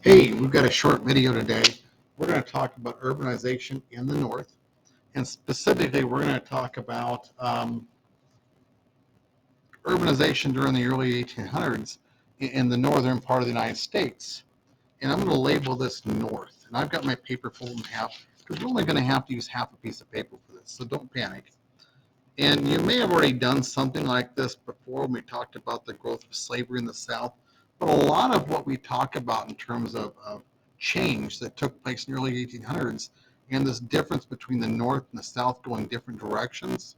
Hey, we've got a short video today. We're going to talk about urbanization in the North, and specifically, we're going to talk about urbanization during the early 1800s in the northern part of the United States. And I'm going to label this North. And I've got my paper folded in half because we're only going to have to use half a piece of paper for this, so don't panic. And you may have already done something like this before when we talked about the growth of slavery in the South. But a lot of what we talk about in terms of change that took place in the early 1800s and this difference between the North and the South going different directions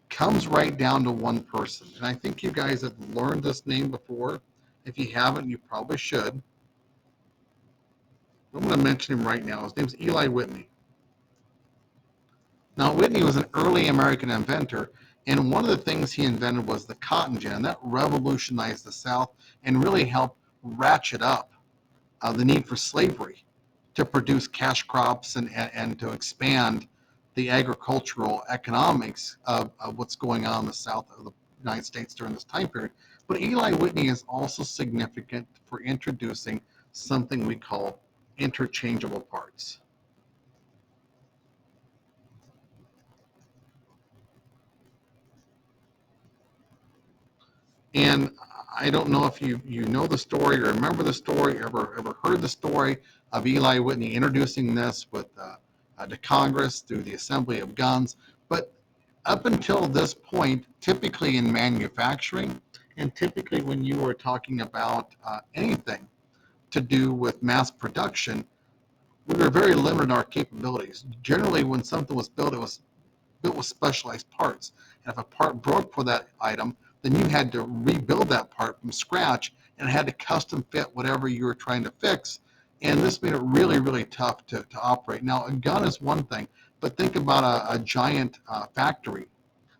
comes right down to one person. And I think you guys have learned this name before. If you haven't, you probably should. I'm going to mention him right now. His name's Eli Whitney. Now, Whitney was an early American inventor, and one of the things he invented was the cotton gin. That revolutionized the South and really helped ratchet up the need for slavery to produce cash crops and to expand the agricultural economics of what's going on in the South of the United States during this time period. But Eli Whitney is also significant for introducing something we call interchangeable parts. And I don't know if you know the story or remember the story, ever heard the story of Eli Whitney introducing this to Congress through the assembly of guns. But up until this point, typically in manufacturing, and typically when you were talking about anything to do with mass production, we were very limited in our capabilities. Generally, when something was built, it was built with specialized parts. And if a part broke for that item, then you had to rebuild that part from scratch and had to custom fit whatever you were trying to fix. And this made it really, really tough to operate. Now, a gun is one thing, but think about a giant factory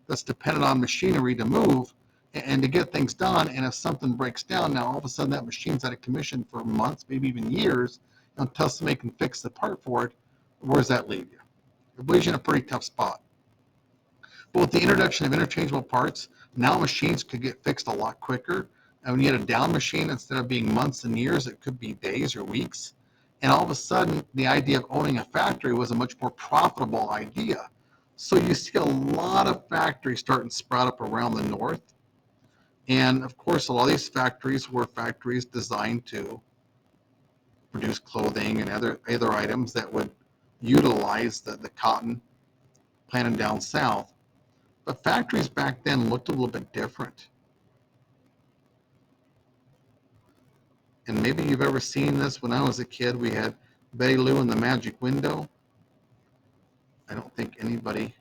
that's dependent on machinery to move and to get things done. And if something breaks down, now all of a sudden that machine's out of commission for months, maybe even years, until somebody can fix the part for it. Where does that leave you? It leaves you in a pretty tough spot. But with the introduction of interchangeable parts, now machines could get fixed a lot quicker. And when you had a down machine, instead of being months and years, it could be days or weeks. And all of a sudden, the idea of owning a factory was a much more profitable idea. So you see a lot of factories starting to sprout up around the North. And of course, a lot of these factories were factories designed to produce clothing and other items that would utilize the cotton planted down south. But factories back then looked a little bit different. And maybe you've ever seen this. When I was a kid, we had Betty Lou and the Magic Window. I don't think anybody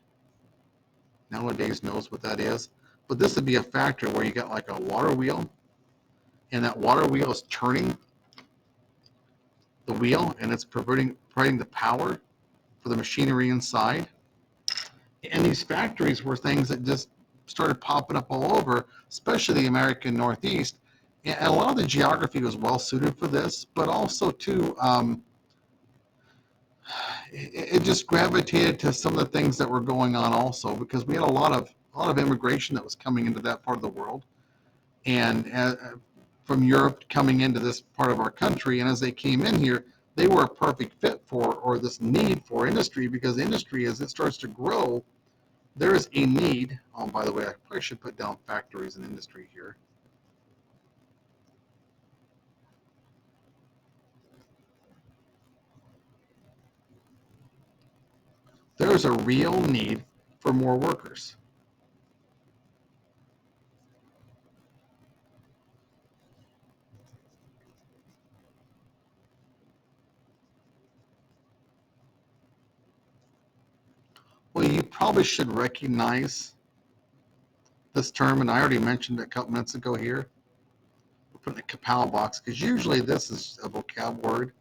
nowadays knows what that is. But this would be a factory where you got like a water wheel, and that water wheel is turning the wheel, and it's providing the power for the machinery inside. And these factories were things that just started popping up all over, especially the American Northeast. And a lot of the geography was well suited for this, but also too, it just gravitated to some of the things that were going on also, because we had a lot of immigration that was coming into that part of the world, and from Europe coming into this part of our country. And as they came in here, they were a perfect fit for, or this need for industry, because industry, as it starts to grow, there is a need. Oh, by the way, I probably should put down factories and industry here. There is a real need for more workers. Well, you probably should recognize this term, and I already mentioned it a couple minutes ago here. We're putting a kapow box, because usually this is a vocab word,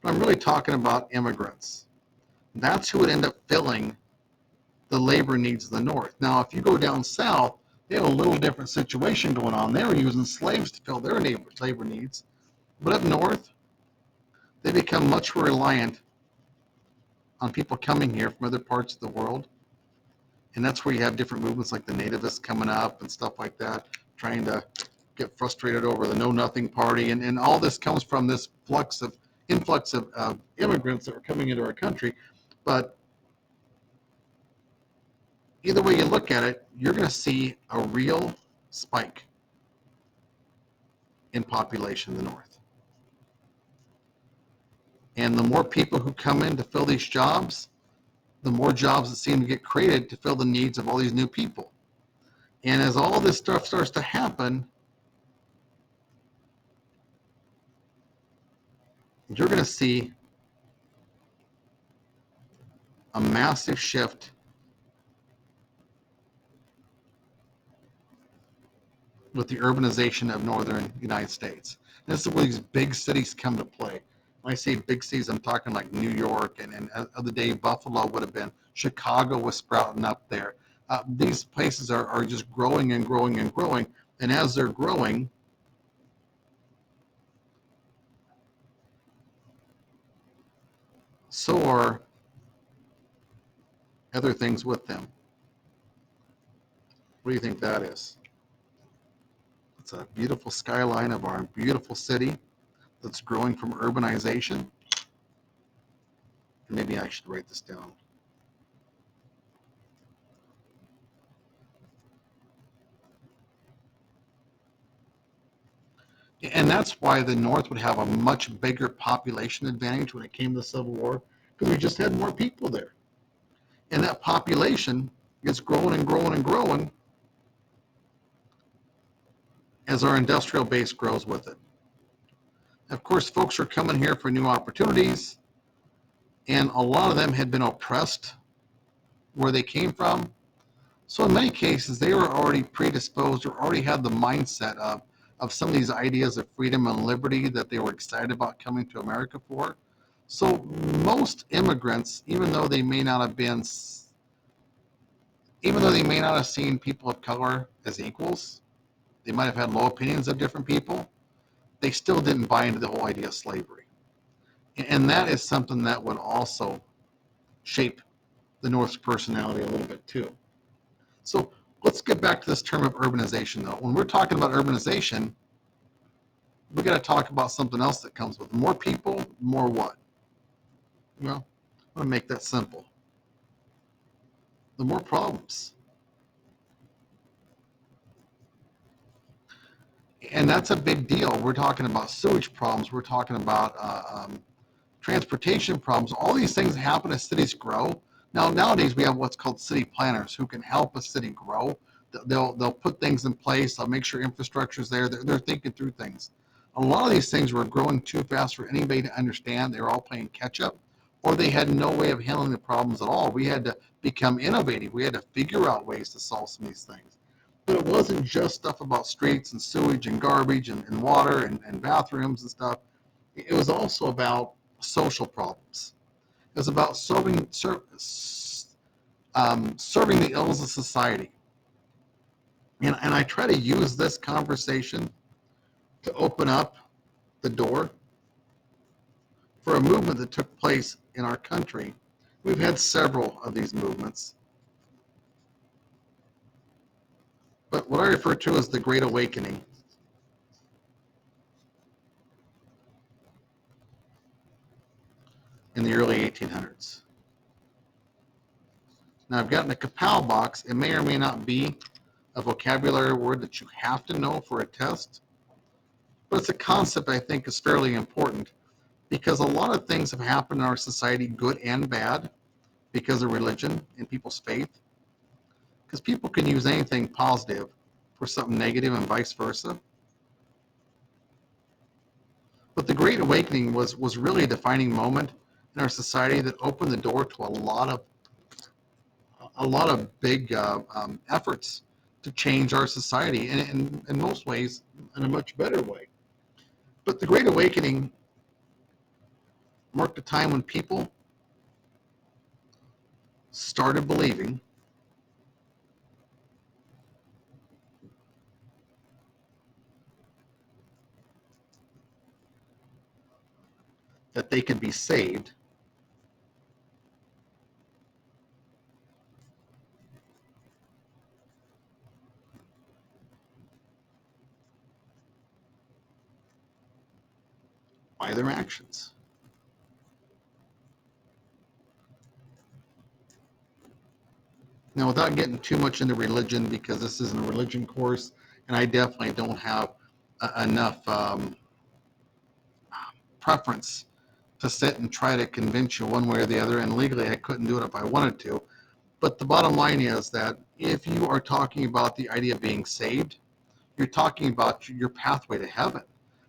but I'm really talking about immigrants. That's who would end up filling the labor needs of the North. Now, if you go down south, they have a little different situation going on. They were using slaves to fill their labor needs. But up north, they become much more reliant on people coming here from other parts of the world. And that's where you have different movements like the nativists coming up and stuff like that, trying to get frustrated over the Know Nothing Party, and all this comes from this influx of immigrants that are coming into our country. But either way you look at it, you're going to see a real spike in population in the North. And the more people who come in to fill these jobs, the more jobs that seem to get created to fill the needs of all these new people. And as all this stuff starts to happen, you're going to see a massive shift with the urbanization of northern United States. And this is where these big cities come to play. When I say big cities, I'm talking like New York, and the day Buffalo would have been. Chicago was sprouting up there. These places are just growing and growing and growing. And as they're growing, so are other things with them. What do you think that is? It's a beautiful skyline of our beautiful city that's growing from urbanization. Maybe I should write this down. And that's why the North would have a much bigger population advantage when it came to the Civil War, because we just had more people there. And that population gets growing and growing and growing as our industrial base grows with it. Of course, folks are coming here for new opportunities, and a lot of them had been oppressed where they came from. So in many cases, they were already predisposed or already had the mindset of some of these ideas of freedom and liberty that they were excited about coming to America for. So most immigrants, even though they may not have seen people of color as equals, they might have had low opinions of different people, they still didn't buy into the whole idea of slavery. And that is something that would also shape the North's personality a little bit too. So let's get back to this term of urbanization, though. When we're talking about urbanization, we got to talk about something else that comes with more people, more what? Well, I'm going to make that simple. The more problems. And that's a big deal. We're talking about sewage problems. We're talking about transportation problems. All these things happen as cities grow. Now, nowadays we have what's called city planners who can help a city grow. They'll put things in place. They'll make sure infrastructure is there. They're thinking through things. A lot of these things were growing too fast for anybody to understand. They were all playing catch up, or they had no way of handling the problems at all. We had to become innovative. We had to figure out ways to solve some of these things. But it wasn't just stuff about streets and sewage and garbage and water and bathrooms and stuff. It was also about social problems. It was about serving the ills of society. And I try to use this conversation to open up the door for a movement that took place in our country. We've had several of these movements. But what I refer to as the Great Awakening in the early 1800s. Now I've got in the Kapow box, it may or may not be a vocabulary word that you have to know for a test, but it's a concept I think is fairly important because a lot of things have happened in our society, good and bad, because of religion and people's faith. Because people can use anything positive for something negative and vice versa. But the Great Awakening was really a defining moment in our society that opened the door to a lot of big efforts to change our society, and in most ways in a much better way. But the Great Awakening marked a time when people started believing that they could be saved their actions. Now, without getting too much into religion, because this isn't a religion course, and I definitely don't have enough preference to sit and try to convince you one way or the other, and legally I couldn't do it if I wanted to. But the bottom line is that if you are talking about the idea of being saved, you're talking about your pathway to heaven.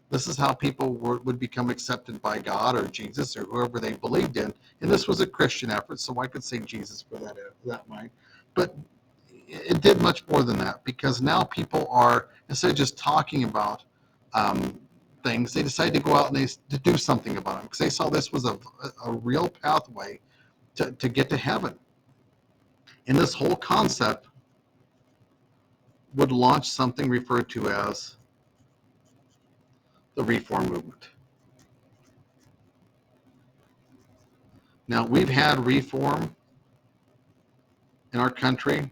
This is how people would become accepted by God or Jesus or whoever they believed in. And this was a Christian effort, so I could say Jesus for that mind. But it did much more than that, because now people are, instead of just talking about things, they decided to go out and to do something about them, because they saw this was a real pathway to get to heaven. And this whole concept would launch something referred to as the Reform movement. Now, we've had reform in our country,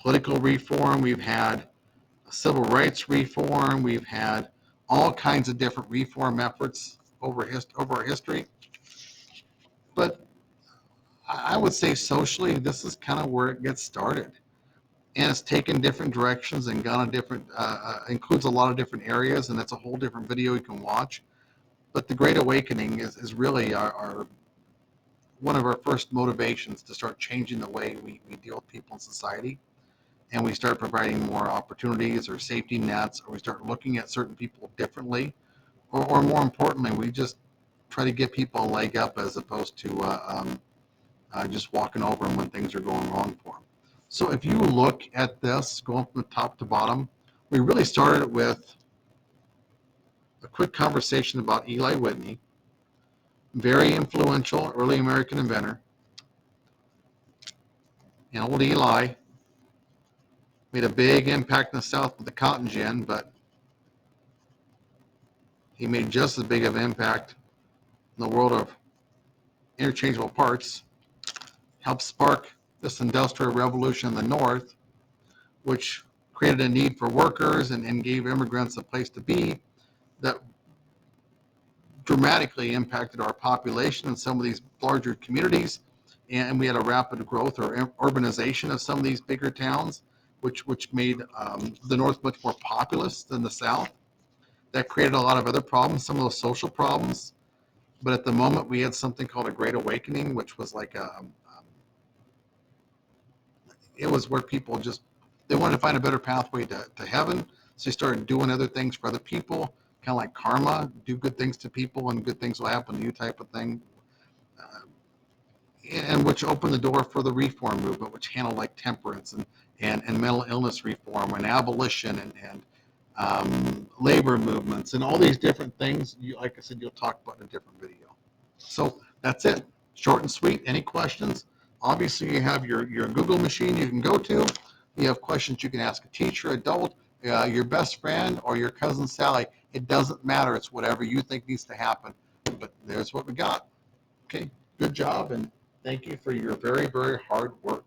political reform, we've had civil rights reform, we've had all kinds of different reform efforts over our history. But I would say socially, this is kind of where it gets started. And it's taken different directions and gone a different, includes a lot of different areas, and that's a whole different video you can watch. But the Great Awakening is really our one of our first motivations to start changing the way we deal with people in society. And we start providing more opportunities or safety nets, or we start looking at certain people differently, or more importantly, we just try to give people a leg up as opposed to just walking over them when things are going wrong for them. So if you look at this, going from the top to bottom, we really started with a quick conversation about Eli Whitney, very influential early American inventor. And old Eli made a big impact in the South with the cotton gin, but he made just as big of an impact in the world of interchangeable parts, helped spark this industrial revolution in the North, which created a need for workers and gave immigrants a place to be, that dramatically impacted our population in some of these larger communities. And we had a rapid growth or urbanization of some of these bigger towns, which made the North much more populous than the South. That created a lot of other problems, some of those social problems. But at the moment, we had something called a Great Awakening, which was like it was where people just, they wanted to find a better pathway to heaven. So they started doing other things for other people, kind of like karma, do good things to people and good things will happen to you type of thing. And which opened the door for the reform movement, which handled like temperance and mental illness reform and abolition and labor movements and all these different things. Like I said, you'll talk about in a different video. So that's it. Short and sweet. Any questions? Obviously, you have your Google machine you can go to. You have questions you can ask a teacher, adult, your best friend, or your cousin Sally. It doesn't matter. It's whatever you think needs to happen. But there's what we got. Okay, good job, and thank you for your very, very hard work.